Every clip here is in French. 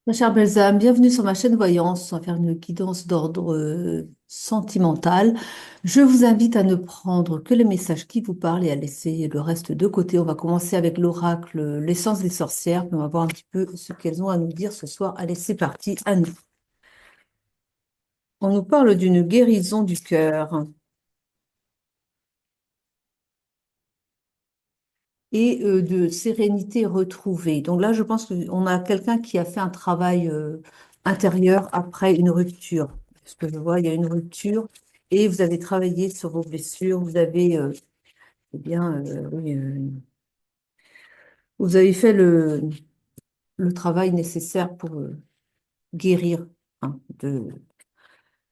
Ma chère Belzame, bienvenue sur ma chaîne Voyance. On va faire une guidance d'ordre sentimental. Je vous invite à ne prendre que les messages qui vous parlent et à laisser le reste de côté. On va commencer avec l'oracle, l'essence des sorcières, puis on va voir un petit peu ce qu'elles ont à nous dire ce soir. Allez, c'est parti, à nous. On nous parle d'une guérison du cœur et de sérénité retrouvée. Donc là, je pense qu'on a quelqu'un qui a fait un travail intérieur après une rupture. Ce que je vois, il y a une rupture et vous avez travaillé sur vos blessures. Vous avez, eh bien, oui, vous avez fait le travail nécessaire pour guérir hein,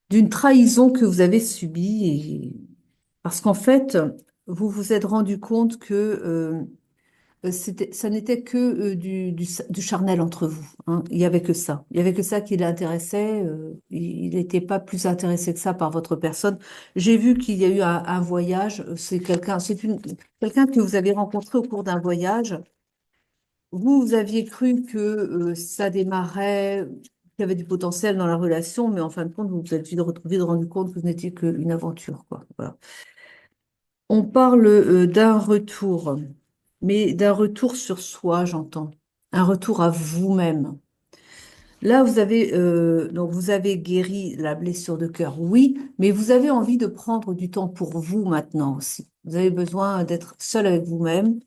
d'une trahison que vous avez subie. Parce qu'en fait, vous vous êtes rendu compte que ça n'était que du charnel entre vous. Hein. Il y avait que ça. Il y avait que ça qui l'intéressait. Il n'était pas plus intéressé que ça par votre personne. J'ai vu qu'il y a eu un voyage. Quelqu'un que vous avez rencontré au cours d'un voyage. Vous aviez cru que ça démarrait, qu'il y avait du potentiel dans la relation, mais en fin de compte, vous vous êtes vite retrouvé rendu compte que ce n'était qu'une aventure, quoi. Voilà. On parle d'un retour, mais d'un retour sur soi, j'entends. Un retour à vous-même. Là, donc vous avez guéri la blessure de cœur, oui, mais vous avez envie de prendre du temps pour vous maintenant aussi. Vous avez besoin d'être seul avec vous-même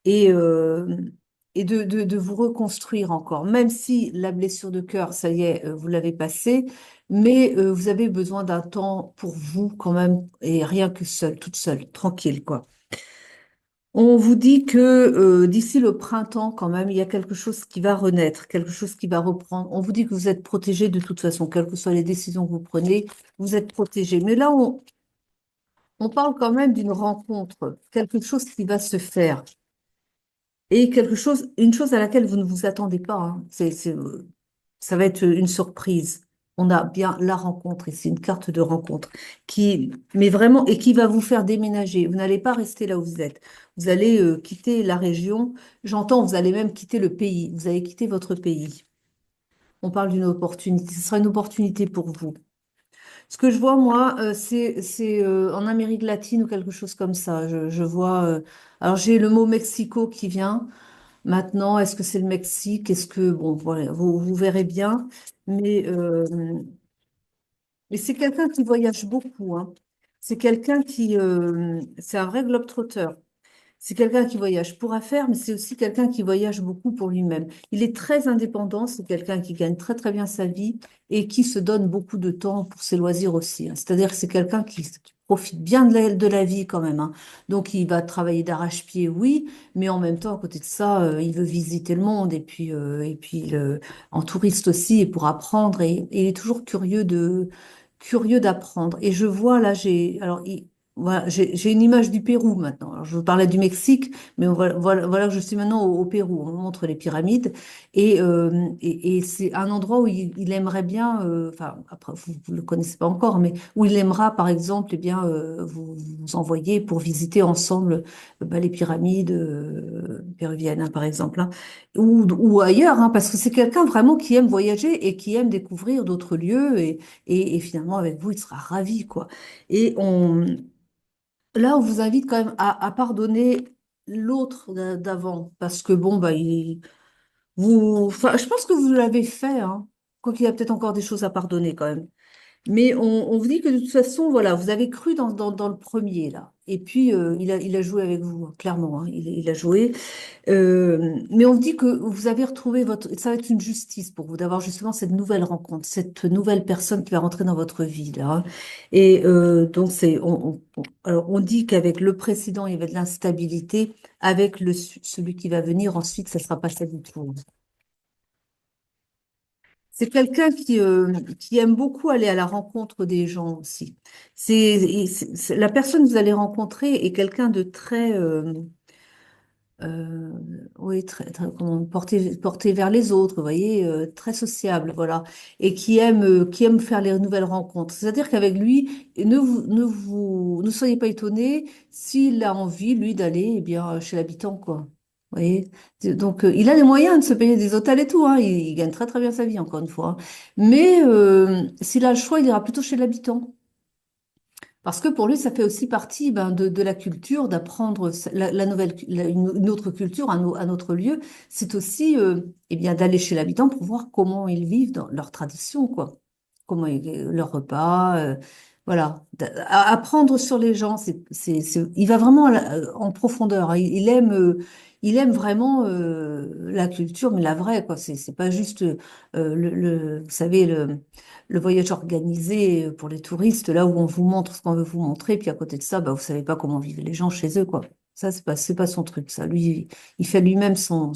et, de vous reconstruire encore, même si la blessure de cœur, ça y est, vous l'avez passée, mais vous avez besoin d'un temps pour vous quand même, et rien que seul, toute seule, tranquille, quoi. On vous dit que d'ici le printemps, quand même, il y a quelque chose qui va renaître, quelque chose qui va reprendre. On vous dit que vous êtes protégé de toute façon, quelles que soient les décisions que vous prenez, vous êtes protégé. Mais là, on parle quand même d'une rencontre, quelque chose qui va se faire. Et une chose à laquelle vous ne vous attendez pas, hein. Ça va être une surprise. On a bien la rencontre ici, une carte de rencontre mais vraiment, et qui va vous faire déménager. Vous n'allez pas rester là où vous êtes. Vous allez quitter la région. J'entends, vous allez même quitter le pays. Vous allez quitter votre pays. On parle d'une opportunité. Ce sera une opportunité pour vous. Ce que je vois, moi, c'est en Amérique latine ou quelque chose comme ça. Je vois. Alors, j'ai le mot Mexico qui vient. Maintenant, est-ce que c'est le Mexique? Est-ce que, bon, voilà, vous verrez bien. Mais, euh, mais c'est quelqu'un qui voyage beaucoup, hein. C'est un vrai globe-trotter. C'est quelqu'un qui voyage pour affaires, mais c'est aussi quelqu'un qui voyage beaucoup pour lui-même. Il est très indépendant, c'est quelqu'un qui gagne très très bien sa vie et qui se donne beaucoup de temps pour ses loisirs aussi. Hein. C'est-à-dire que c'est quelqu'un qui profite bien de la vie quand même. Hein. Donc il va travailler d'arrache-pied, oui, mais en même temps, à côté de ça, il veut visiter le monde en touriste aussi et pour apprendre. Et il est toujours curieux d'apprendre. Et je vois là, voilà, j'ai une image du Pérou maintenant. Alors, je vous parlais du Mexique, mais voilà que je suis maintenant au Pérou. On me montre les pyramides et c'est un endroit où il aimerait bien, enfin, après, vous le connaissez pas encore, mais où il aimera, par exemple, eh bien, vous envoyer pour visiter ensemble les pyramides péruviennes, hein, par exemple, hein, ou ailleurs, hein, parce que c'est quelqu'un vraiment qui aime voyager et qui aime découvrir d'autres lieux et finalement, avec vous, il sera ravi, quoi. Et là, on vous invite quand même à pardonner l'autre d'avant, parce que bon, enfin, je pense que vous l'avez fait, hein. Quoi qu'il y a peut-être encore des choses à pardonner quand même. Mais on vous dit que de toute façon, voilà, vous avez cru dans le premier, là. Et puis, il a joué avec vous, hein, clairement, hein. Il a joué. Mais on dit que vous avez retrouvé ça va être une justice pour vous d'avoir justement cette nouvelle rencontre, cette nouvelle personne qui va rentrer dans votre vie là. Hein. Et donc alors on dit qu'avec le précédent il y avait de l'instabilité, avec celui qui va venir ensuite ça sera pas ça du tout. C'est quelqu'un qui aime beaucoup aller à la rencontre des gens aussi. La personne que vous allez rencontrer est quelqu'un de très euh, oui, comment, porté vers les autres, vous voyez, très sociable, voilà, et qui aime faire les nouvelles rencontres. C'est-à-dire qu'avec lui, ne soyez pas étonnés s'il a envie, lui, d'aller, eh bien, chez l'habitant, quoi. Vous voyez? Donc, il a les moyens de se payer des hôtels et tout, hein. Il gagne très très bien sa vie, encore une fois, hein. Mais s'il a le choix, il ira plutôt chez l'habitant. Parce que pour lui, ça fait aussi partie ben, de la culture, d'apprendre la nouvelle, une autre culture, un autre lieu. C'est aussi eh bien, d'aller chez l'habitant pour voir comment ils vivent dans leurs traditions, quoi. Leurs repas, voilà. Apprendre sur les gens, il va vraiment en profondeur, hein. Il aime vraiment la culture, mais la vraie, quoi. C'est pas juste vous savez, le voyage organisé pour les touristes, là où on vous montre ce qu'on veut vous montrer, puis à côté de ça, bah, vous savez pas comment vivent les gens chez eux, quoi. Ça, c'est pas son truc, ça. Lui, il fait lui-même son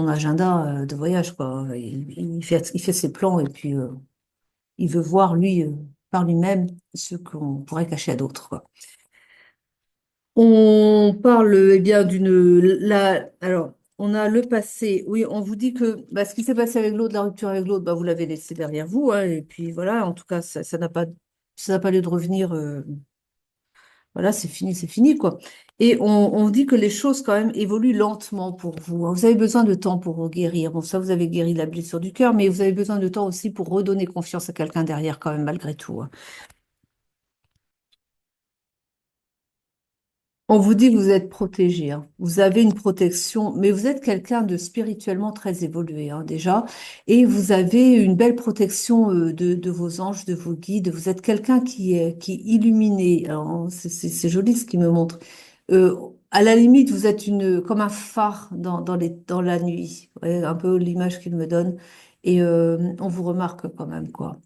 agenda de voyage, quoi. Il fait ses plans et puis il veut voir, lui, par lui-même, ce qu'on pourrait cacher à d'autres, quoi. On parle eh bien alors on a le passé. Oui, on vous dit que bah, ce qui s'est passé avec l'autre, la rupture avec l'autre, bah, vous l'avez laissé derrière vous, hein, et puis voilà, en tout cas, ça n'a pas lieu de revenir. Voilà, c'est fini, quoi. Et on dit que les choses quand même évoluent lentement pour vous, hein. Vous avez besoin de temps pour guérir. Bon, ça, vous avez guéri la blessure du cœur, mais vous avez besoin de temps aussi pour redonner confiance à quelqu'un derrière, quand même, malgré tout, hein. On vous dit que vous êtes protégé, hein. Vous avez une protection, mais vous êtes quelqu'un de spirituellement très évolué, hein, déjà, et vous avez une belle protection de vos anges, de vos guides. Vous êtes quelqu'un qui est illuminé. Alors, c'est joli ce qui me montre. Euh, à la limite, vous êtes comme un phare dans la nuit. Vous voyez, un peu l'image qu'il me donne. Et on vous remarque quand même, quoi.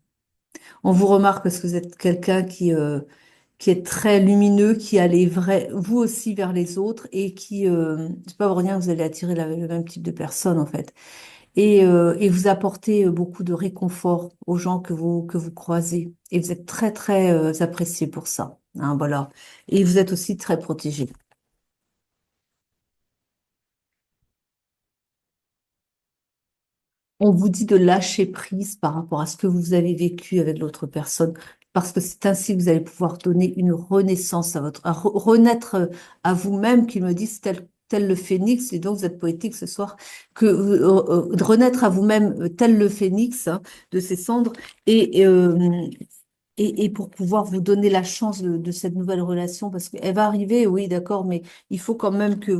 On vous remarque parce que vous êtes quelqu'un qui est très lumineux, qui allait vous aussi vers les autres et c'est pas pour rien que vous allez attirer le même type de personne en fait. Et vous apportez beaucoup de réconfort aux gens que vous croisez. Et vous êtes très, très apprécié pour ça, hein, voilà. Et vous êtes aussi très protégé. On vous dit de lâcher prise par rapport à ce que vous avez vécu avec l'autre personne, parce que c'est ainsi que vous allez pouvoir donner une renaissance renaître à vous-même, qui me disent tel le phénix, et donc vous êtes poétique ce soir, de renaître à vous-même tel le phénix, hein, de ses cendres, et, euh, et pour pouvoir vous donner la chance de cette nouvelle relation, parce qu'elle va arriver, oui, d'accord, mais il faut quand même que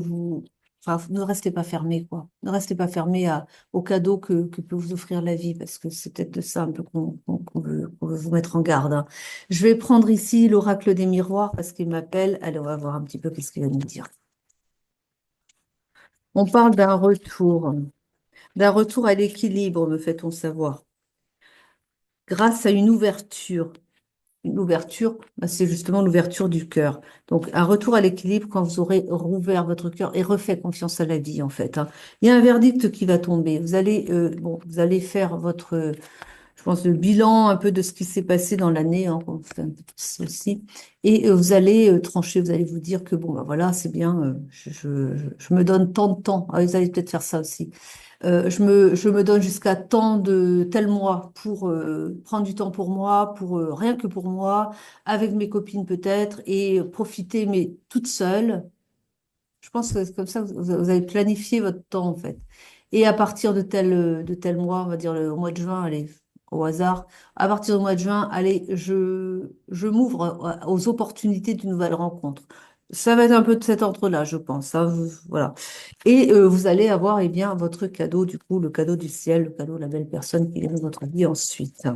enfin, ne restez pas fermé, quoi. Ne restez pas fermé aux cadeaux que peut vous offrir la vie, parce que c'est peut-être de ça un peu qu'on veut vous mettre en garde, hein. Je vais prendre ici l'oracle des miroirs, parce qu'il m'appelle. Allez, on va voir un petit peu qu'est-ce qu'il va nous dire. On parle d'un retour à l'équilibre, me fait-on savoir, grâce à une ouverture. Une ouverture, bah, c'est justement l'ouverture du cœur. Donc, un retour à l'équilibre quand vous aurez rouvert votre cœur et refait confiance à la vie, en fait, hein. Il y a un verdict qui va tomber. Vous allez faire je pense, le bilan un peu de ce qui s'est passé dans l'année, hein, on fait un petit ceci, et vous allez trancher, vous allez vous dire que bon, bah voilà, c'est bien, je me donne tant de temps. Ah, vous allez peut-être faire ça aussi. Je me donne jusqu'à tant de tel mois pour prendre du temps pour moi, pour rien que pour moi, avec mes copines peut-être, et profiter, mais toute seule. Je pense que c'est comme ça que vous avez planifié votre temps, en fait. Et à partir de tel mois, on va dire le mois de juin, allez, au hasard, à partir du mois de juin, allez, je m'ouvre aux opportunités d'une nouvelle rencontre. Ça va être un peu de cet ordre-là, je pense, hein, voilà. Et vous allez avoir, eh bien, votre cadeau, du coup, le cadeau du ciel, le cadeau de la belle personne qui vient dans votre vie ensuite.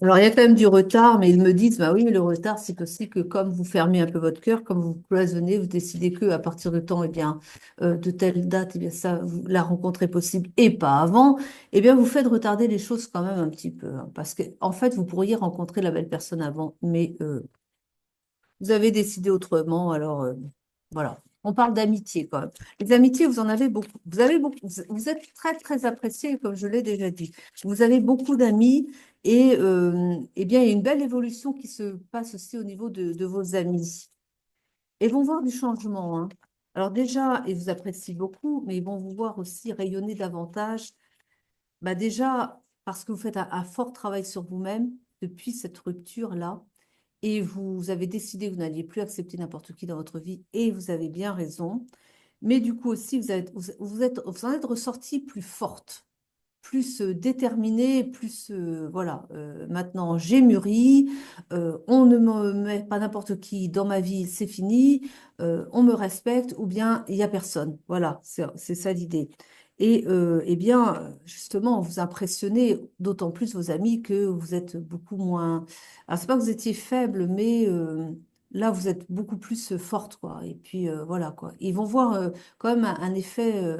Alors, il y a quand même du retard, mais ils me disent, bah oui, mais le retard, c'est aussi que comme vous fermez un peu votre cœur, comme vous cloisonnez, vous décidez que à partir de temps, eh bien, de telle date, eh bien, la rencontre est possible et pas avant, eh bien, vous faites retarder les choses quand même un petit peu, hein, parce que, en fait, vous pourriez rencontrer la belle personne avant, mais vous avez décidé autrement, alors voilà. On parle d'amitié quand même. Les amitiés, vous en avez beaucoup. Vous avez beaucoup. Vous êtes très, très apprécié, comme je l'ai déjà dit. Vous avez beaucoup d'amis et eh bien, il y a une belle évolution qui se passe aussi au niveau de vos amis. Et vont voir du changement, hein. Alors déjà, ils vous apprécient beaucoup, mais ils vont vous voir aussi rayonner davantage. Bah déjà, parce que vous faites un fort travail sur vous-même depuis cette rupture-là et vous avez décidé que vous n'alliez plus accepter n'importe qui dans votre vie et vous avez bien raison. Mais du coup aussi, vous en êtes ressorti plus forte, plus déterminée, plus voilà. Maintenant, j'ai mûri, on ne me met pas n'importe qui dans ma vie, c'est fini, on me respecte ou bien il n'y a personne. Voilà, c'est ça l'idée. Et eh bien, justement, vous impressionnez d'autant plus vos amis que vous êtes beaucoup moins. Alors, c'est pas que vous étiez faible, mais là, vous êtes beaucoup plus forte, quoi. Et puis, voilà, quoi. Ils vont voir quand même un effet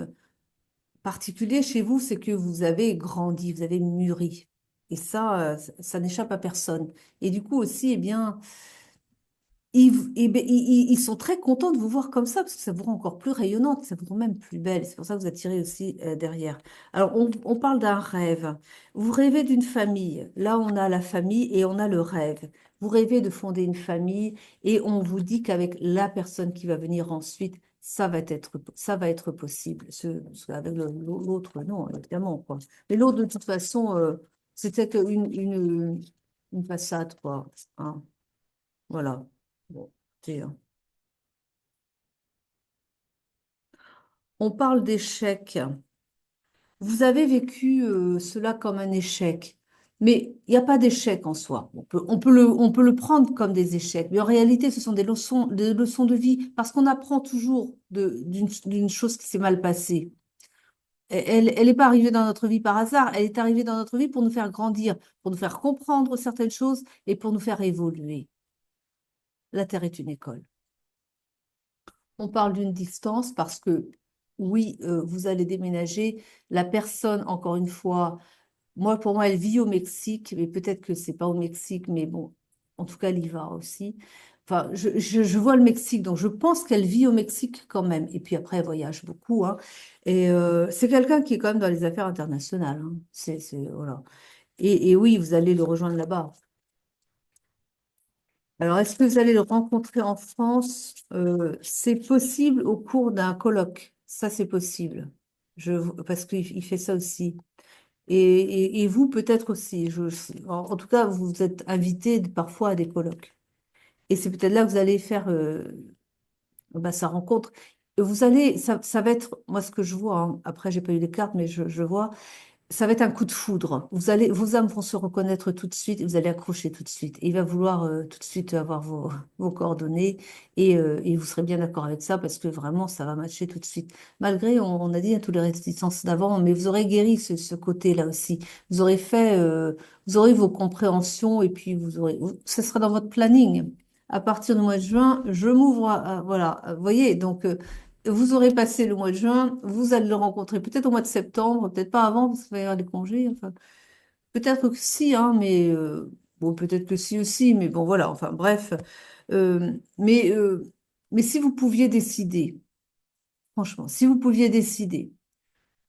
particulier chez vous, c'est que vous avez grandi, vous avez mûri. Et ça n'échappe à personne. Et du coup aussi, eh bien, ils sont très contents de vous voir comme ça, parce que ça vous rend encore plus rayonnante, ça vous rend même plus belle. C'est pour ça que vous attirez aussi derrière. Alors, on parle d'un rêve. Vous rêvez d'une famille. Là, on a la famille et on a le rêve. Vous rêvez de fonder une famille et on vous dit qu'avec la personne qui va venir ensuite, ça va être possible. Avec l'autre, non, évidemment, quoi. Mais l'autre, de toute façon, c'était une façade, quoi. Hein. Voilà. Bon, écoutez, hein. On parle d'échec. Vous avez vécu cela comme un échec, mais il n'y a pas d'échec en soi. On peut le prendre comme des échecs, mais en réalité, ce sont des leçons de vie, parce qu'on apprend toujours d'une chose qui s'est mal passée. Elle n'est pas arrivée dans notre vie par hasard, elle est arrivée dans notre vie pour nous faire grandir, pour nous faire comprendre certaines choses et pour nous faire évoluer. La Terre est une école. On parle d'une distance parce que, oui, vous allez déménager. La personne, encore une fois, pour moi, elle vit au Mexique, mais peut-être que c'est pas au Mexique, mais bon, en tout cas, elle y va aussi. Enfin, je vois le Mexique, donc je pense qu'elle vit au Mexique quand même. Et puis après, elle voyage beaucoup, hein. Et c'est quelqu'un qui est quand même dans les affaires internationales, hein. Voilà. Et oui, vous allez le rejoindre là-bas. Alors, est-ce que vous allez le rencontrer en France? C'est possible au cours d'un colloque. Ça, c'est possible. Parce qu'il fait ça aussi. Et vous, peut-être aussi. En tout cas, vous êtes invité parfois à des colloques. Et c'est peut-être là que vous allez faire bah, sa rencontre. Ça va être, moi, ce que je vois, hein, après, j'ai pas eu les cartes, mais je vois, ça va être un coup de foudre. Vos âmes vont se reconnaître tout de suite et vous allez accrocher tout de suite. Et il va vouloir tout de suite avoir vos coordonnées et vous serez bien d'accord avec ça parce que vraiment, ça va matcher tout de suite. Malgré, on a dit, toutes les réticences d'avant, mais vous aurez guéri ce côté-là aussi. Vous aurez vous aurez vos compréhensions et puis ce sera dans votre planning. À partir du mois de juin, je m'ouvre voilà, vous voyez, donc vous aurez passé le mois de juin, vous allez le rencontrer peut-être au mois de septembre, peut-être pas avant, parce qu'il va y avoir des congés. Enfin, peut-être que si, hein, mais bon, peut-être que si aussi, mais bon, voilà. Enfin, bref. Euh, mais, euh, mais si vous pouviez décider, franchement, si vous pouviez décider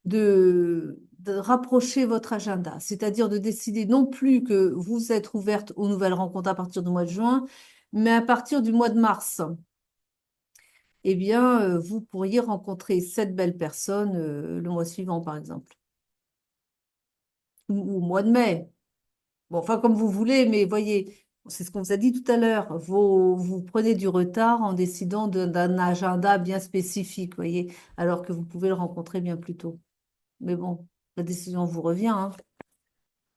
de rapprocher votre agenda, c'est-à-dire de décider non plus que vous êtes ouverte aux nouvelles rencontres à partir du mois de juin, mais à partir du mois de mars. Eh bien, vous pourriez rencontrer cette belle personne le mois suivant, par exemple, ou au mois de mai. Bon, enfin, comme vous voulez, mais voyez, c'est ce qu'on vous a dit tout à l'heure. Vous prenez du retard en décidant d'un agenda bien spécifique, voyez, alors que vous pouvez le rencontrer bien plus tôt. Mais bon, la décision vous revient, hein.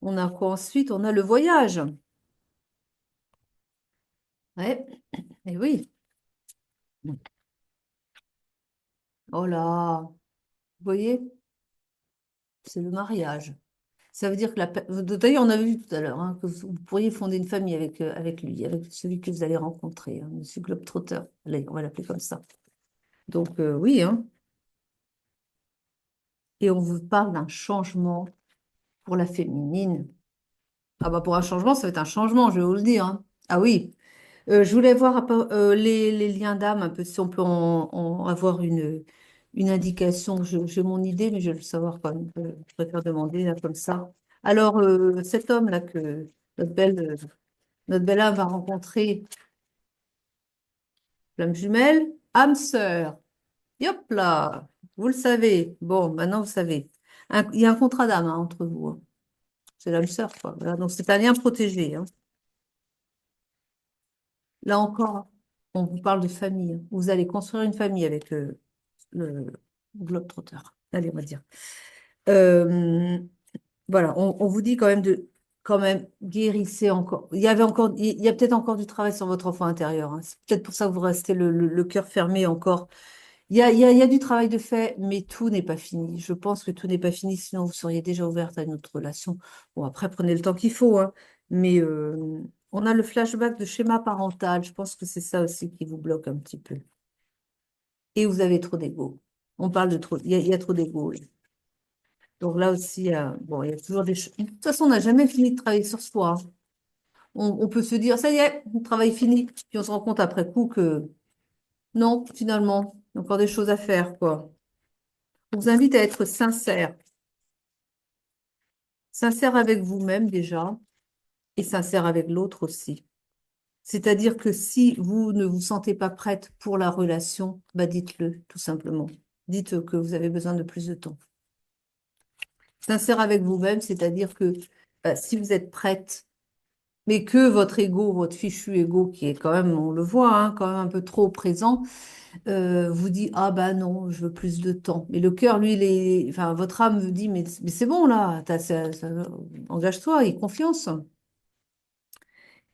On a quoi ensuite? On a le voyage. Ouais, et oui. Oh là, vous voyez, c'est le mariage. Ça veut dire que d'ailleurs, on avait vu tout à l'heure hein, que vous pourriez fonder une famille avec lui, avec celui que vous allez rencontrer, hein, Monsieur Globetrotter. Allez, on va l'appeler comme ça. Donc, oui, hein. Et on vous parle d'un changement pour la féminine. Ah bah pour un changement, ça va être un changement, je vais vous le dire, hein. Ah oui. Je voulais voir les liens d'âme, un peu si on peut avoir une indication. J'ai mon idée, mais je veux le savoir quand même. Je préfère demander là, comme ça. Alors, cet homme-là que notre belle, euh, notre belle âme va rencontrer, flamme jumelle, âme sœur. Hop là, vous le savez. Bon, maintenant vous savez. Il y a un contrat d'âme hein, entre vous, hein. C'est l'âme sœur, quoi. Voilà, donc c'est un lien protégé, hein. Là encore, on vous parle de famille, hein. Vous allez construire une famille avec le globe-trotter. Allez, on va dire. Euh, voilà, on vous dit quand même de quand même guérissez encore. Il y avait encore, il y a peut-être encore du travail sur votre enfant intérieur, hein. C'est peut-être pour ça que vous restez le cœur fermé encore. Il y a du travail de fait, mais tout n'est pas fini. Je pense que tout n'est pas fini, sinon vous seriez déjà ouverte à une autre relation. Bon, après, prenez le temps qu'il faut, hein. Mais on a le flashback de schéma parental. Je pense que c'est ça aussi qui vous bloque un petit peu. Et vous avez trop d'ego. On parle de trop, il y a trop d'ego, oui. Donc là aussi, bon, il y a toujours des choses. De toute façon, on n'a jamais fini de travailler sur soi, hein. On peut se dire, ça y est, le travail fini. Puis on se rend compte après coup que non, finalement, il y a encore des choses à faire, quoi. On vous invite à être sincère. Sincère avec vous-même déjà et sincère avec l'autre aussi. C'est-à-dire que si vous ne vous sentez pas prête pour la relation, bah dites-le tout simplement. Dites que vous avez besoin de plus de temps. Sincère avec vous-même, c'est-à-dire que si vous êtes prête, mais que votre ego, votre fichu ego, qui est quand même, on le voit, hein, quand même un peu trop présent, vous dit, ah bah non, je veux plus de temps. Mais le cœur, lui, enfin, votre âme vous dit, mais c'est bon là, engage-toi, aie confiance.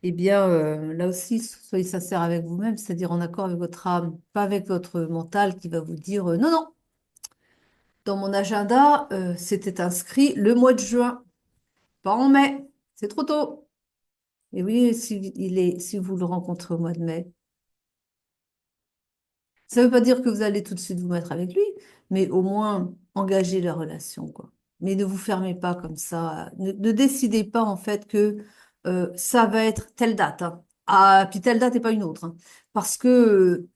Eh bien, là aussi, soyez sincère avec vous-même, c'est-à-dire en accord avec votre âme, pas avec votre mental qui va vous dire, non, non, dans mon agenda, c'était inscrit le mois de juin, pas en mai, c'est trop tôt. Et oui, si vous le rencontrez au mois de mai, ça ne veut pas dire que vous allez tout de suite vous mettre avec lui, mais au moins engager la relation, quoi. Mais ne vous fermez pas comme ça. Ne décidez pas en fait que ça va être telle date, hein. Ah, puis telle date et pas une autre, hein. Parce que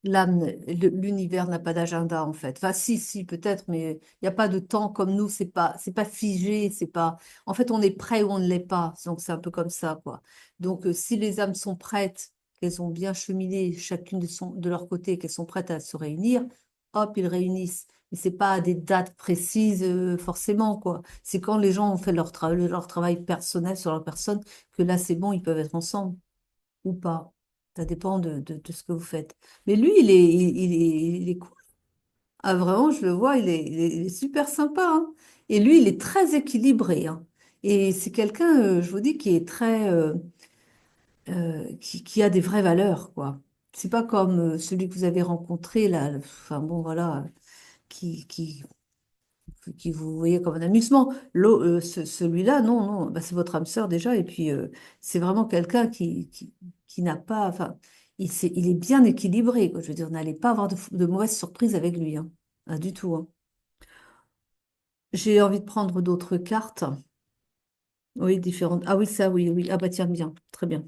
l'âme, l'univers n'a pas d'agenda en fait. Enfin, si, peut-être, mais il n'y a pas de temps comme nous. C'est pas figé. C'est pas. En fait, on est prêt ou on ne l'est pas. Donc c'est un peu comme ça, quoi. Donc si les âmes sont prêtes, qu'elles ont bien cheminé chacune de leur côté, qu'elles sont prêtes à se réunir, hop, ils réunissent. Mais c'est pas à des dates précises forcément, quoi. C'est quand les gens ont fait leur travail personnel sur leur personne que là c'est bon, ils peuvent être ensemble ou pas. Ça dépend de ce que vous faites. Mais lui, il est cool. Ah, vraiment, je le vois, il est super sympa, hein. Et lui, il est très équilibré, hein. Et c'est quelqu'un, je vous dis, qui est très, qui a des vraies valeurs, quoi. C'est pas comme celui que vous avez rencontré, là, enfin bon, voilà, qui, qui, qui vous voyez comme un amusement. Celui-là, non, non, bah, c'est votre âme sœur déjà, et puis c'est vraiment quelqu'un qui n'a pas, enfin, il est bien équilibré, quoi. Je veux dire, n'allez pas avoir de mauvaises surprises avec lui, hein. Ah, du tout, hein. J'ai envie de prendre d'autres cartes. Oui, différentes. Ah oui, ça, oui, oui. Ah bah tiens, bien, très bien.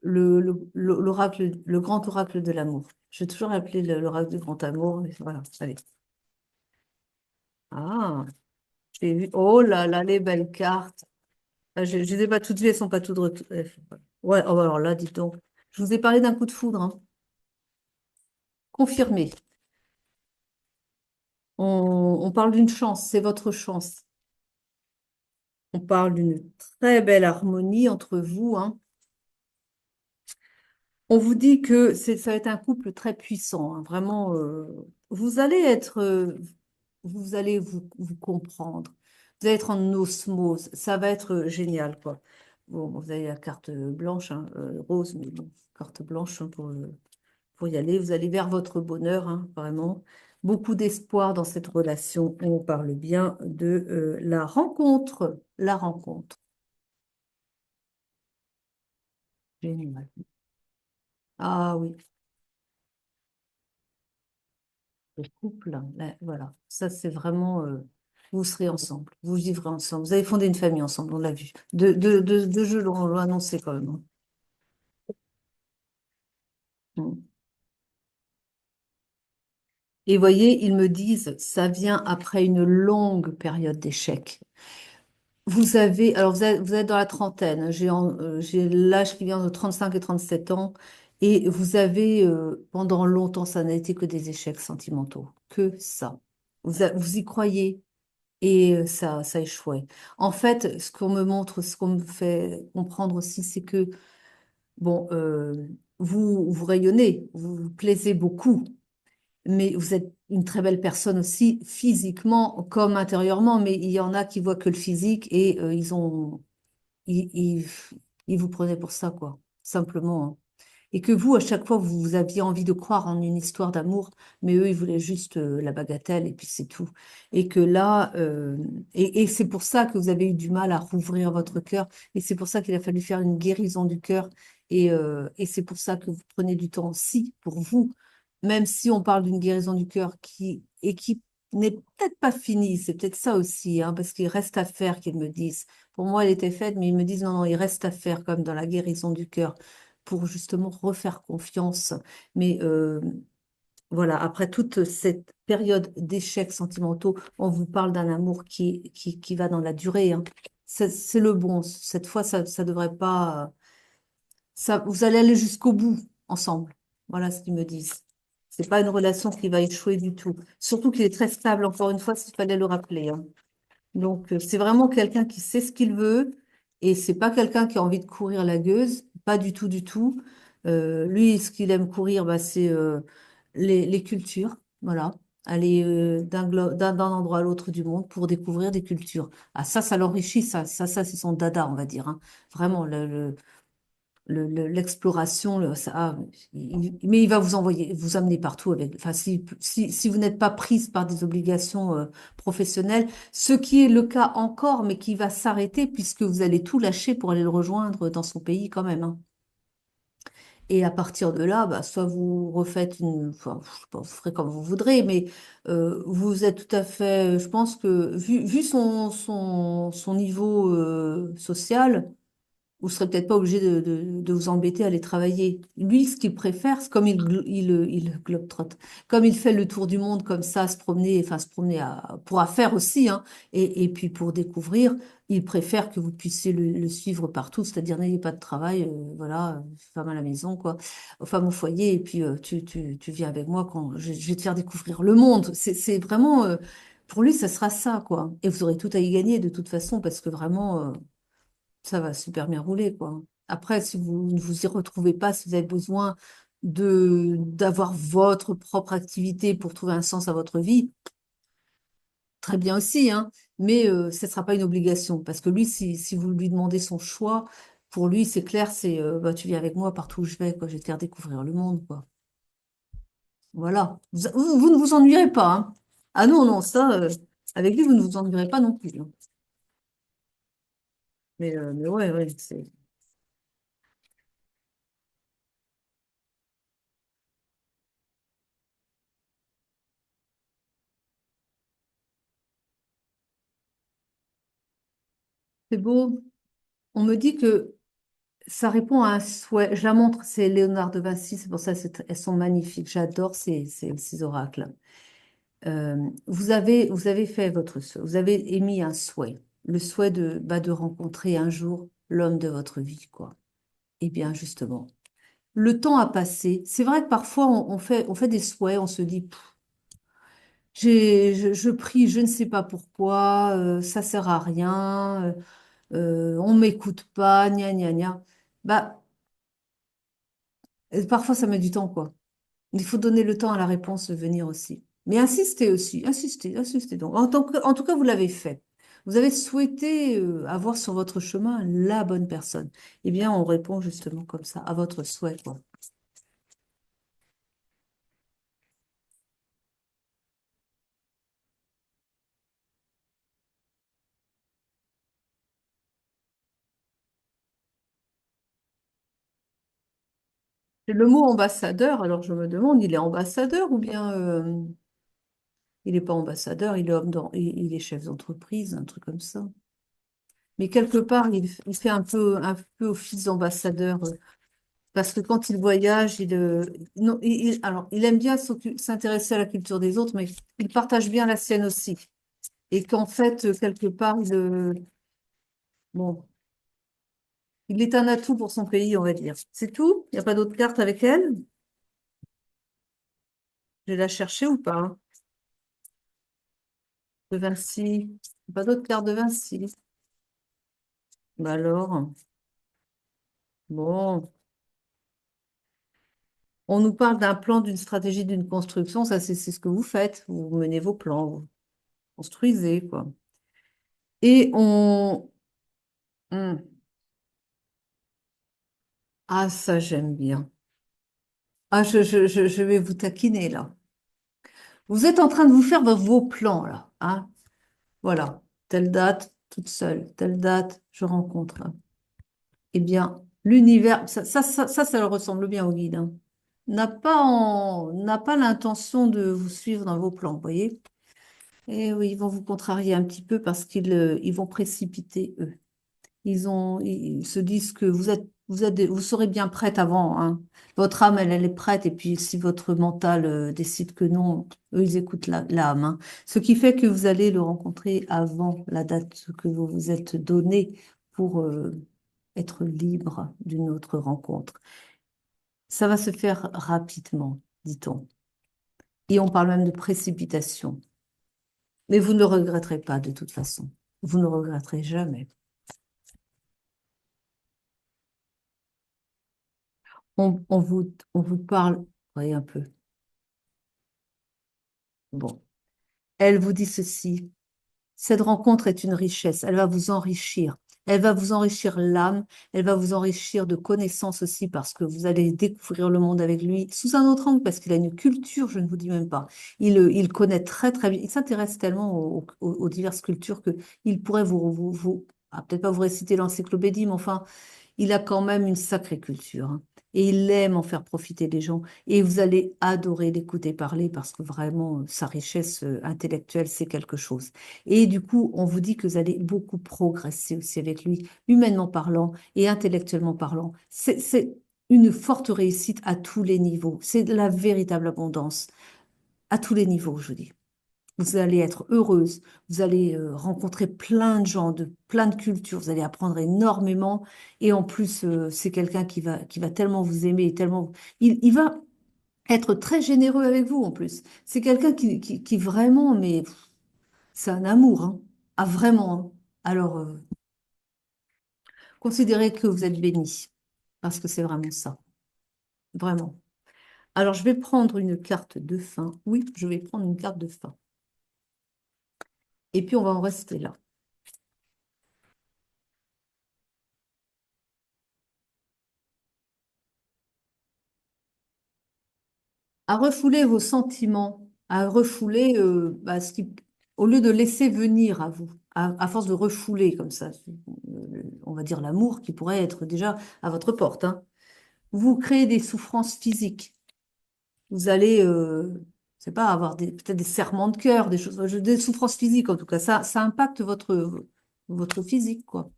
L'oracle, le grand oracle de l'amour. Je vais toujours appeler l'oracle du grand amour. Mais voilà, allez. Ah, j'ai vu. Oh là là, les belles cartes. Ah, je ne les ai pas toutes vues, elles sont pas toutes. Ouais, oh, alors là, dites donc. Je vous ai parlé d'un coup de foudre, hein. Confirmé. On parle d'une chance, c'est votre chance. On parle d'une très belle harmonie entre vous, hein. On vous dit que ça va être un couple très puissant, hein. Vraiment, vous allez être, vous allez vous comprendre. Vous allez être en osmose. Ça va être génial, quoi. Bon, vous avez la carte blanche, hein, rose, mais bon, carte blanche, hein, pour y aller. Vous allez vers votre bonheur, hein, vraiment. Beaucoup d'espoir dans cette relation. On parle bien de la rencontre. La rencontre. Génial. Ah oui, le couple, hein, là, voilà. Ça, c'est vraiment. Vous serez ensemble. Vous vivrez ensemble. Vous avez fondé une famille ensemble, on l'a vu. De jeu, on l'a annoncé quand même, hein. Mm. Et voyez, ils me disent, ça vient après une longue période d'échec. Alors vous êtes dans la trentaine, j'ai l'âge qui vient de 35 et 37 ans, et vous avez, pendant longtemps, ça n'a été que des échecs sentimentaux, que ça. Vous y croyez, et ça échouait. En fait, ce qu'on me montre, ce qu'on me fait comprendre aussi, c'est que, bon, vous rayonnez, vous vous plaisez beaucoup, mais vous êtes une très belle personne aussi, physiquement comme intérieurement, mais il y en a qui voient que le physique et ils, ils, ils vous prenaient pour ça, quoi, simplement, hein. Et que vous, à chaque fois, vous aviez envie de croire en une histoire d'amour, mais eux, ils voulaient juste la bagatelle et puis c'est tout. Et que là, et c'est pour ça que vous avez eu du mal à rouvrir votre cœur, et c'est pour ça qu'il a fallu faire une guérison du cœur, et c'est pour ça que vous prenez du temps aussi pour vous, même si on parle d'une guérison du cœur qui n'est peut-être pas finie, c'est peut-être ça aussi, hein, parce qu'il reste à faire, qu'ils me disent. Pour moi, elle était faite, mais ils me disent non, non, il reste à faire comme dans la guérison du cœur pour justement refaire confiance. Mais voilà, après toute cette période d'échecs sentimentaux, on vous parle d'un amour qui va dans la durée, hein. C'est le bon. Cette fois, ça devrait pas. Ça, vous allez aller jusqu'au bout ensemble. Voilà ce qu'ils me disent. C'est pas une relation qui va échouer du tout. Surtout qu'il est très stable, encore une fois, s'il fallait le rappeler, hein. Donc, c'est vraiment quelqu'un qui sait ce qu'il veut et c'est pas quelqu'un qui a envie de courir la gueuse, pas du tout, du tout. Lui, ce qu'il aime courir, bah, c'est les cultures, voilà. Aller d'un endroit à l'autre du monde pour découvrir des cultures. Ah, ça l'enrichit, ça, c'est son dada, on va dire, hein. Vraiment, l'exploration, mais il va vous envoyer, vous amener partout avec. Enfin, si vous n'êtes pas prise par des obligations professionnelles, ce qui est le cas encore, mais qui va s'arrêter puisque vous allez tout lâcher pour aller le rejoindre dans son pays quand même, hein. Et à partir de là, bah, soit vous refaites enfin, je sais pas, vous ferez comme vous voudrez, mais vous êtes tout à fait, je pense que vu son niveau social, vous serez peut-être pas obligé de vous embêter à aller travailler. Lui, ce qu'il préfère, c'est comme il globe-trotte, comme il fait le tour du monde comme ça, se promener, enfin se promener pour affaires aussi, hein, et puis pour découvrir, il préfère que vous puissiez le suivre partout, c'est-à-dire n'ayez pas de travail, voilà, femme à la maison, quoi, femme au foyer, et puis tu viens avec moi quand je vais te faire découvrir le monde. C'est vraiment, pour lui, ça sera ça, quoi. Et vous aurez tout à y gagner de toute façon, parce que vraiment. Ça va super bien rouler, quoi. Après, si vous ne vous y retrouvez pas, si vous avez besoin d'avoir votre propre activité pour trouver un sens à votre vie, très bien aussi, hein. Mais ce ne sera pas une obligation. Parce que lui, si vous lui demandez son choix, pour lui, c'est clair, c'est bah, tu viens avec moi partout où je vais, quoi. Je vais te faire découvrir le monde, quoi. Voilà. Vous ne vous ennuierez pas, hein. Ah non, non, ça, avec lui, vous ne vous ennuierez pas non plus, hein. Mais ouais, ouais, c'est beau. On me dit que ça répond à un souhait. Je la montre, c'est Léonard de Vinci, c'est pour ça elles sont magnifiques. J'adore ces oracles. Vous avez fait votre souhait, vous avez émis un souhait, le souhait de rencontrer un jour l'homme de votre vie, quoi. Eh bien, justement, le temps a passé. C'est vrai que parfois on fait des souhaits, on se dit, pff, je prie, je ne sais pas pourquoi, ça sert à rien, on m'écoute pas, gna gna gna. Bah, parfois ça met du temps, quoi. Il faut donner le temps à la réponse de venir aussi. Mais insistez aussi, insistez, insistez donc. En tout cas, vous l'avez fait. Vous avez souhaité avoir sur votre chemin la bonne personne. Eh bien, on répond justement comme ça, à votre souhait, quoi. C'est le mot ambassadeur, alors je me demande, il est ambassadeur ou bien il n'est pas ambassadeur, il est il est chef d'entreprise, un truc comme ça. Mais quelque part, il fait un peu office d'ambassadeur. Parce que quand il voyage, non, alors, il aime bien s'intéresser à la culture des autres, mais il partage bien la sienne aussi. Et qu'en fait, quelque part, bon, il est un atout pour son pays, on va dire. C'est tout? Il n'y a pas d'autres cartes avec elle? Je vais la chercher ou pas, hein? De Vinci. Pas d'autres cartes de Vinci. Bah alors, bon. On nous parle d'un plan, d'une stratégie, d'une construction. Ça, c'est ce que vous faites. Vous menez vos plans, vous construisez, quoi. Et on... Hmm. Ah, ça, j'aime bien. Ah, je vais vous taquiner, là. Vous êtes en train de vous faire vos plans, là. Hein? Voilà. Telle date, toute seule. Telle date, je rencontre. Eh bien, l'univers, ça le ressemble bien au guide, hein. N'a pas l'intention de vous suivre dans vos plans, vous voyez? Et oui, ils vont vous contrarier un petit peu parce ils vont précipiter, eux. Ils se disent que vous serez bien prête avant, hein. Votre âme, elle est prête. Et puis, si votre mental décide que non, eux, ils écoutent l'âme, hein. Ce qui fait que vous allez le rencontrer avant la date que vous vous êtes donnée pour être libre d'une autre rencontre. Ça va se faire rapidement, dit-on. Et on parle même de précipitation. Mais vous ne le regretterez pas de toute façon. Vous ne le regretterez jamais. On vous parle, voyez un peu. Bon, elle vous dit ceci. Cette rencontre est une richesse. Elle va vous enrichir. Elle va vous enrichir l'âme. Elle va vous enrichir de connaissances aussi parce que vous allez découvrir le monde avec lui sous un autre angle parce qu'il a une culture, je ne vous dis même pas. Il connaît très très bien. Il s'intéresse tellement aux diverses cultures que il pourrait peut-être pas vous réciter l'encyclopédie, mais enfin, il a quand même une sacrée culture, hein. Et il aime en faire profiter les gens. Et vous allez adorer l'écouter parler parce que vraiment, sa richesse intellectuelle, c'est quelque chose. Et du coup, on vous dit que vous allez beaucoup progresser aussi avec lui, humainement parlant et intellectuellement parlant. C'est une forte réussite à tous les niveaux. C'est de la véritable abondance à tous les niveaux, je dis. Vous allez être heureuse, vous allez rencontrer plein de gens de plein de cultures, vous allez apprendre énormément et en plus c'est quelqu'un qui va tellement vous aimer et tellement il va être très généreux avec vous en plus. C'est quelqu'un qui vraiment mais pff, c'est un amour hein. Ah vraiment, hein. Alors considérez que vous êtes béni parce que c'est vraiment ça, vraiment. Alors je vais prendre une carte de fin. Oui, je vais prendre une carte de fin et puis on va en rester là. À refouler vos sentiments, à refouler au lieu de laisser venir à vous, à force de refouler comme ça, on va dire l'amour qui pourrait être déjà à votre porte, hein. Vous créez des souffrances physiques. Vous allez, je sais pas, avoir peut-être des serrements de cœur, des choses, des souffrances physiques en tout cas. Ça impacte votre physique, quoi.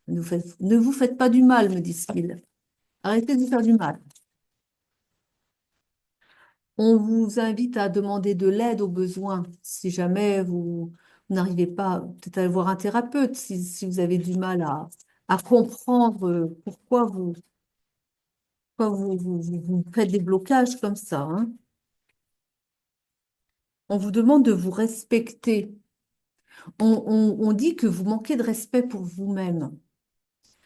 Ne vous faites pas du mal, me disent-ils. Arrêtez de vous faire du mal. On vous invite à demander de l'aide aux besoins. Si jamais vous n'arrivez pas, peut-être aller voir un thérapeute si vous avez du mal à comprendre pourquoi vous faites des blocages comme ça, hein. On vous demande de vous respecter. On dit que vous manquez de respect pour vous-même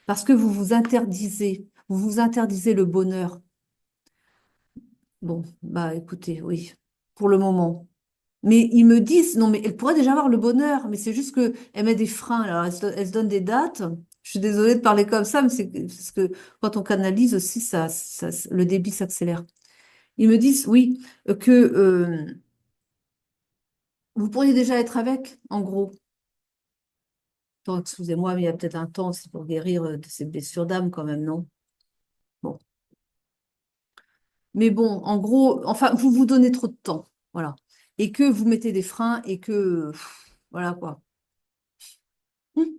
parce que vous vous interdisez le bonheur. Bon, bah écoutez, oui, pour le moment. Mais ils me disent, non, mais elle pourrait déjà avoir le bonheur, mais c'est juste qu'elle met des freins, alors elle se donne des dates. Je suis désolée de parler comme ça, mais c'est parce que quand on canalise aussi, le débit s'accélère. Ils me disent, oui, que vous pourriez déjà être avec, en gros. Attends, excusez-moi, mais il y a peut-être un temps aussi pour guérir de ces blessures d'âme quand même, non? Bon. Mais bon, en gros, enfin, vous vous donnez trop de temps, voilà. Et que vous mettez des freins et que, voilà quoi. Ils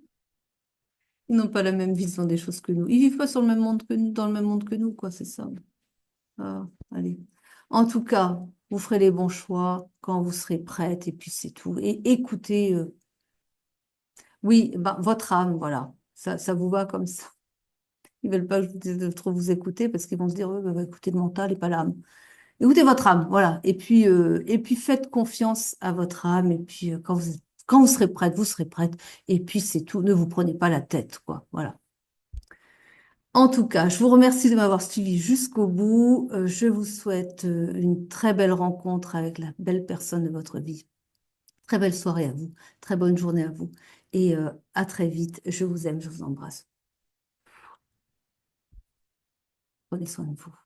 n'ont pas la même vision des choses que nous. Ils vivent pas sur le même monde que nous, dans le même monde que nous, quoi, c'est ça. Ah, allez. En tout cas, vous ferez les bons choix quand vous serez prête, et puis c'est tout. Et écoutez, oui, ben, votre âme, voilà. Ça vous va comme ça. Ils veulent pas que je vous dise de trop vous écouter parce qu'ils vont se dire, ouais, bah, écoutez le mental et pas l'âme. Écoutez votre âme, voilà. Et puis faites confiance à votre âme. Et puis quand vous serez prête, vous serez prête. Et puis c'est tout. Ne vous prenez pas la tête, quoi. Voilà. En tout cas, je vous remercie de m'avoir suivi jusqu'au bout. Je vous souhaite une très belle rencontre avec la belle personne de votre vie. Très belle soirée à vous. Très bonne journée à vous. Et à très vite. Je vous aime, je vous embrasse. Prenez soin de vous.